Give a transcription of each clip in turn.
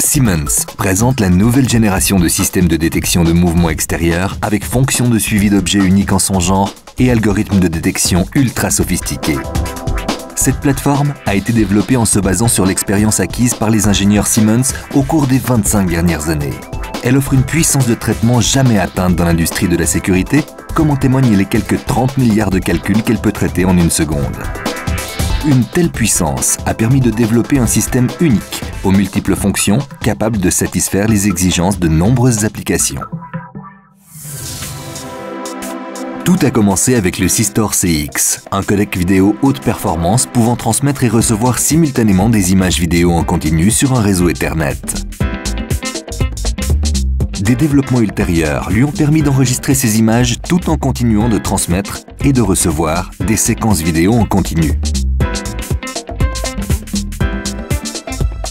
Siemens présente la nouvelle génération de systèmes de détection de mouvements extérieurs avec fonction de suivi d'objets uniques en son genre et algorithmes de détection ultra sophistiqués. Cette plateforme a été développée en se basant sur l'expérience acquise par les ingénieurs Siemens au cours des 25 dernières années. Elle offre une puissance de traitement jamais atteinte dans l'industrie de la sécurité, comme en témoignent les quelques 30 milliards de calculs qu'elle peut traiter en une seconde. Une telle puissance a permis de développer un système unique, aux multiples fonctions, capable de satisfaire les exigences de nombreuses applications. Tout a commencé avec le Systor CX, un codec vidéo haute performance pouvant transmettre et recevoir simultanément des images vidéo en continu sur un réseau Ethernet. Des développements ultérieurs lui ont permis d'enregistrer ces images tout en continuant de transmettre et de recevoir des séquences vidéo en continu.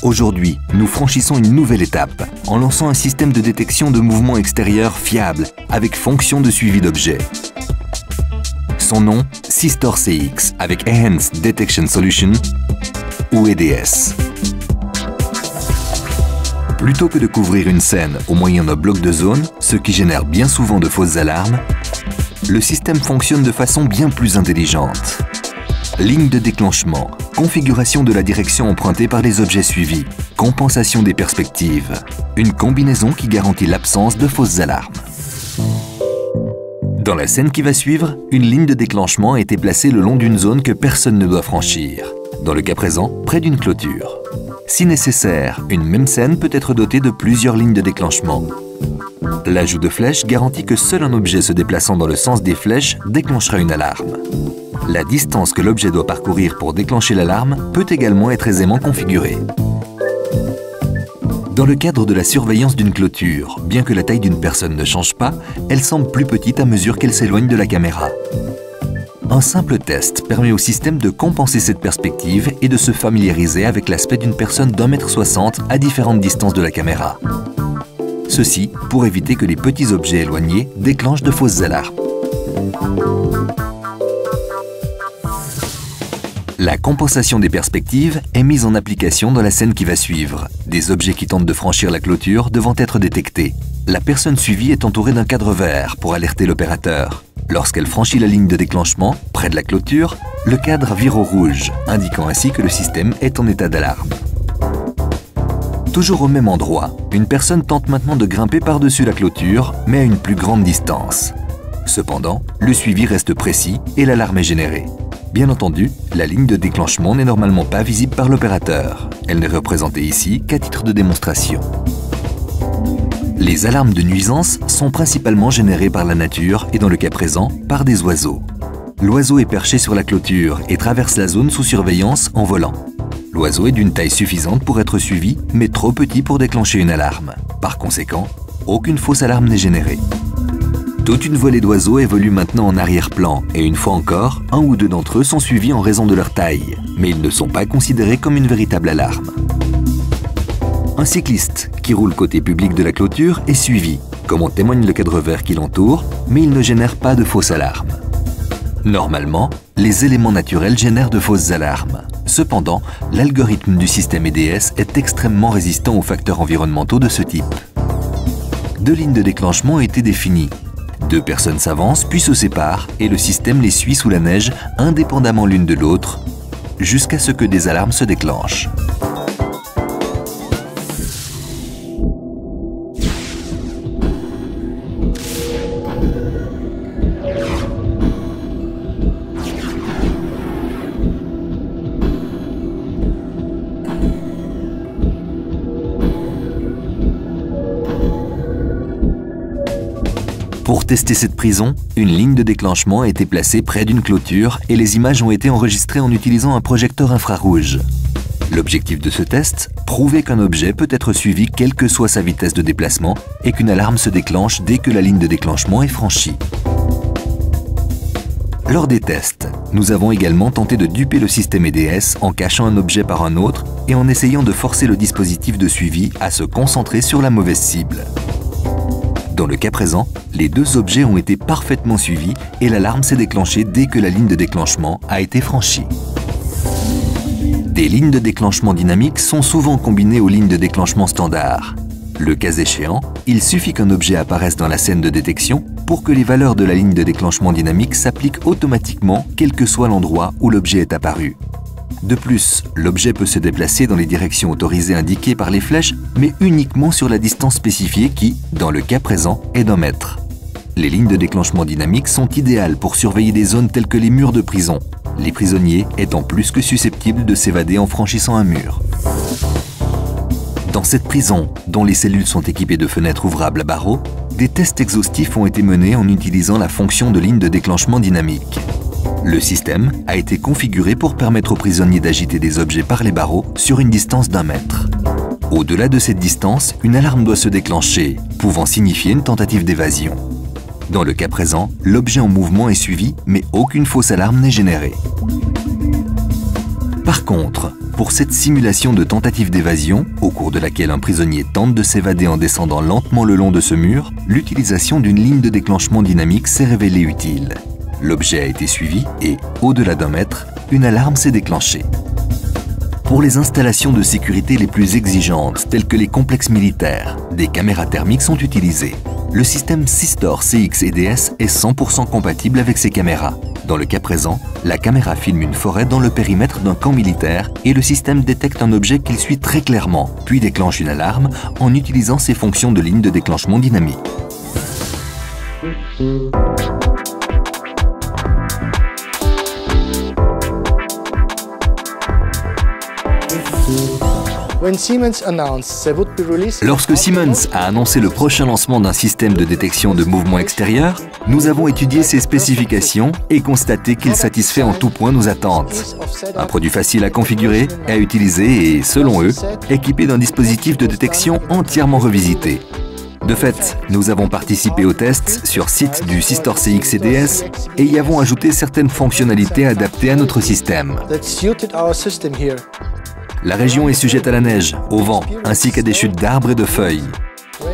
Aujourd'hui, nous franchissons une nouvelle étape en lançant un système de détection de mouvements extérieurs fiable avec fonction de suivi d'objets. Son nom, Systor CX avec Enhanced Detection Solution ou EDS. Plutôt que de couvrir une scène au moyen d'un bloc de zone, ce qui génère bien souvent de fausses alarmes, le système fonctionne de façon bien plus intelligente. Ligne de déclenchement, configuration de la direction empruntée par les objets suivis, compensation des perspectives. Une combinaison qui garantit l'absence de fausses alarmes. Dans la scène qui va suivre, une ligne de déclenchement a été placée le long d'une zone que personne ne doit franchir. Dans le cas présent, près d'une clôture. Si nécessaire, une même scène peut être dotée de plusieurs lignes de déclenchement. L'ajout de flèches garantit que seul un objet se déplaçant dans le sens des flèches déclenchera une alarme. La distance que l'objet doit parcourir pour déclencher l'alarme peut également être aisément configurée. Dans le cadre de la surveillance d'une clôture, bien que la taille d'une personne ne change pas, elle semble plus petite à mesure qu'elle s'éloigne de la caméra. Un simple test permet au système de compenser cette perspective et de se familiariser avec l'aspect d'une personne d'1,60 m à différentes distances de la caméra. Ceci pour éviter que les petits objets éloignés déclenchent de fausses alarmes. La compensation des perspectives est mise en application dans la scène qui va suivre, des objets qui tentent de franchir la clôture devant être détectés. La personne suivie est entourée d'un cadre vert pour alerter l'opérateur. Lorsqu'elle franchit la ligne de déclenchement, près de la clôture, le cadre vire au rouge, indiquant ainsi que le système est en état d'alarme. Toujours au même endroit, une personne tente maintenant de grimper par-dessus la clôture, mais à une plus grande distance. Cependant, le suivi reste précis et l'alarme est générée. Bien entendu, la ligne de déclenchement n'est normalement pas visible par l'opérateur. Elle n'est représentée ici qu'à titre de démonstration. Les alarmes de nuisance sont principalement générées par la nature et dans le cas présent, par des oiseaux. L'oiseau est perché sur la clôture et traverse la zone sous surveillance en volant. L'oiseau est d'une taille suffisante pour être suivi, mais trop petit pour déclencher une alarme. Par conséquent, aucune fausse alarme n'est générée. Toute une volée d'oiseaux évolue maintenant en arrière-plan et une fois encore, un ou deux d'entre eux sont suivis en raison de leur taille, mais ils ne sont pas considérés comme une véritable alarme. Un cycliste qui roule côté public de la clôture est suivi, comme en témoigne le cadre vert qui l'entoure, mais il ne génère pas de fausses alarmes. Normalement, les éléments naturels génèrent de fausses alarmes. Cependant, l'algorithme du système EDS est extrêmement résistant aux facteurs environnementaux de ce type. Deux lignes de déclenchement ont été définies. Deux personnes s'avancent puis se séparent et le système les suit sous la neige indépendamment l'une de l'autre jusqu'à ce que des alarmes se déclenchent. Pour tester cette prison, une ligne de déclenchement a été placée près d'une clôture et les images ont été enregistrées en utilisant un projecteur infrarouge. L'objectif de ce test, prouver qu'un objet peut être suivi quelle que soit sa vitesse de déplacement et qu'une alarme se déclenche dès que la ligne de déclenchement est franchie. Lors des tests, nous avons également tenté de duper le système EDS en cachant un objet par un autre et en essayant de forcer le dispositif de suivi à se concentrer sur la mauvaise cible. Dans le cas présent, les deux objets ont été parfaitement suivis et l'alarme s'est déclenchée dès que la ligne de déclenchement a été franchie. Des lignes de déclenchement dynamique sont souvent combinées aux lignes de déclenchement standard. Le cas échéant, il suffit qu'un objet apparaisse dans la scène de détection pour que les valeurs de la ligne de déclenchement dynamique s'appliquent automatiquement quel que soit l'endroit où l'objet est apparu. De plus, l'objet peut se déplacer dans les directions autorisées indiquées par les flèches, mais uniquement sur la distance spécifiée qui, dans le cas présent, est d'1 mètre. Les lignes de déclenchement dynamique sont idéales pour surveiller des zones telles que les murs de prison, les prisonniers étant plus que susceptibles de s'évader en franchissant un mur. Dans cette prison, dont les cellules sont équipées de fenêtres ouvrables à barreaux, des tests exhaustifs ont été menés en utilisant la fonction de ligne de déclenchement dynamique. Le système a été configuré pour permettre aux prisonniers d'agiter des objets par les barreaux sur une distance d'1 mètre. Au-delà de cette distance, une alarme doit se déclencher, pouvant signifier une tentative d'évasion. Dans le cas présent, l'objet en mouvement est suivi, mais aucune fausse alarme n'est générée. Par contre, pour cette simulation de tentative d'évasion, au cours de laquelle un prisonnier tente de s'évader en descendant lentement le long de ce mur, l'utilisation d'une ligne de déclenchement dynamique s'est révélée utile. L'objet a été suivi et, au-delà d'1 mètre, une alarme s'est déclenchée. Pour les installations de sécurité les plus exigeantes, telles que les complexes militaires, des caméras thermiques sont utilisées. Le système Sistor CX EDS est 100% compatible avec ces caméras. Dans le cas présent, la caméra filme une forêt dans le périmètre d'un camp militaire et le système détecte un objet qu'il suit très clairement, puis déclenche une alarme en utilisant ses fonctions de ligne de déclenchement dynamique. Lorsque Siemens a annoncé le prochain lancement d'un système de détection de mouvement extérieur, nous avons étudié ses spécifications et constaté qu'il satisfait en tout point nos attentes. Un produit facile à configurer, à utiliser et, selon eux, équipé d'un dispositif de détection entièrement revisité. De fait, nous avons participé aux tests sur site du Sistor CX EDS et y avons ajouté certaines fonctionnalités adaptées à notre système. La région est sujette à la neige, au vent, ainsi qu'à des chutes d'arbres et de feuilles.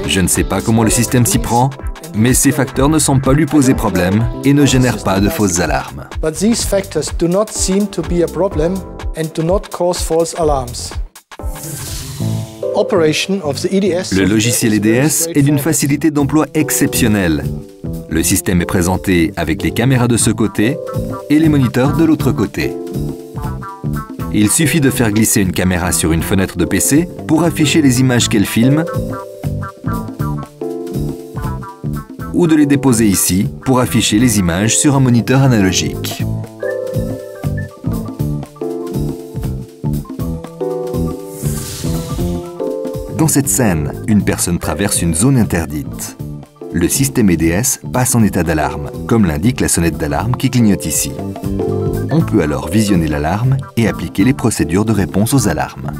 Je ne sais pas comment le système s'y prend, mais ces facteurs ne semblent pas lui poser problème et ne génèrent pas de fausses alarmes. Le logiciel EDS est d'une facilité d'emploi exceptionnelle. Le système est présenté avec les caméras de ce côté et les moniteurs de l'autre côté. Il suffit de faire glisser une caméra sur une fenêtre de PC pour afficher les images qu'elle filme ou de les déposer ici pour afficher les images sur un moniteur analogique. Dans cette scène, une personne traverse une zone interdite. Le système EDS passe en état d'alarme, comme l'indique la sonnette d'alarme qui clignote ici. On peut alors visionner l'alarme et appliquer les procédures de réponse aux alarmes.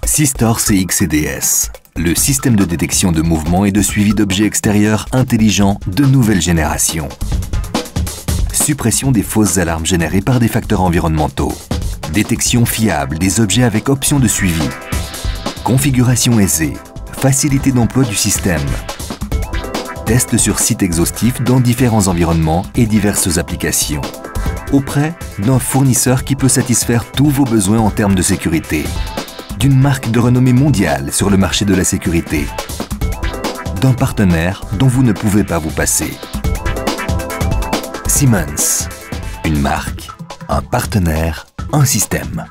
Sistor CX EDS, le système de détection de mouvement et de suivi d'objets extérieurs intelligents de nouvelle génération. Suppression des fausses alarmes générées par des facteurs environnementaux. Détection fiable des objets avec option de suivi. Configuration aisée. Facilité d'emploi du système. Tests sur site exhaustif dans différents environnements et diverses applications. Auprès d'un fournisseur qui peut satisfaire tous vos besoins en termes de sécurité. D'une marque de renommée mondiale sur le marché de la sécurité. D'un partenaire dont vous ne pouvez pas vous passer. Siemens. Une marque, un partenaire, un système.